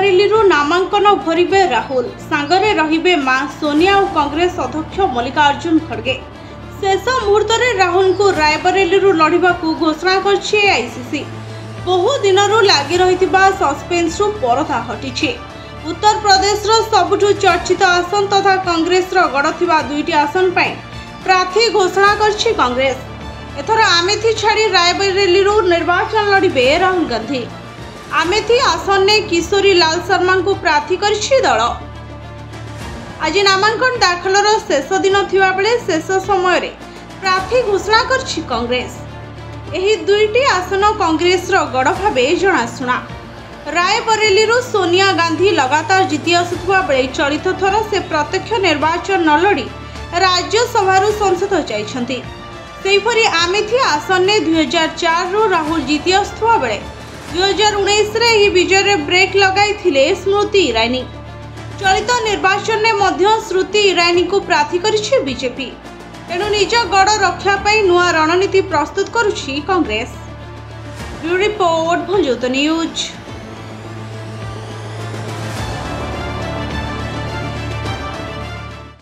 रायबरेली नामांकन भरिबे राहुल सांगरे रहिबे मां सोनिया और कांग्रेस अध्यक्ष मल्लिकार्जुन खड़गे। शेष मुहूर्त में राहुल को रायबरेली लड़वा घोषणा कर आईसीसी। बहु दिन लगी रही सस्पेन्स परदा हटी। उत्तर प्रदेश सबुठ चर्चित आसन तथा कांग्रेस गड़ थिबा दुईटी आसन पर प्रार्थी घोषणा कर कांग्रेस। एथर आमेथी छाड़ी रायबरेली निर्वाचन लड़े राहुल गांधी। आमेथी आसन ने किशोरी लाल शर्मा को प्रार्थी कर दल। आज नामांकन दाखलर शेष दिन थिबा बेले शेष समय रे प्रार्थी घोषणा कर कांग्रेस। एही दुईटी आसन कांग्रेस गड़ भावे जनाशुना। रायबरेली सोनिया गांधी लगातार जीति आसुवा बेले चलित थर से प्रत्यक्ष निर्वाचन न लड़ी राज्यसभा संसद जाइछंती। सेहीपरि आमेथी आसन ने 2004 राहुल जीति आसुवा बेले 2019 रे ही विजय रे ब्रेक लगाई थिले स्मृति ईरानी। चलित निर्वाचन में मध्य स्मृति ईरानी को प्रार्थी करिछि बीजेपी। तेणु निज गड़ रक्षा पाई नुआ रणनीति प्रस्तुत करुछि कांग्रेस। ब्यूरो रिपोर्ट भंजोत न्यूज।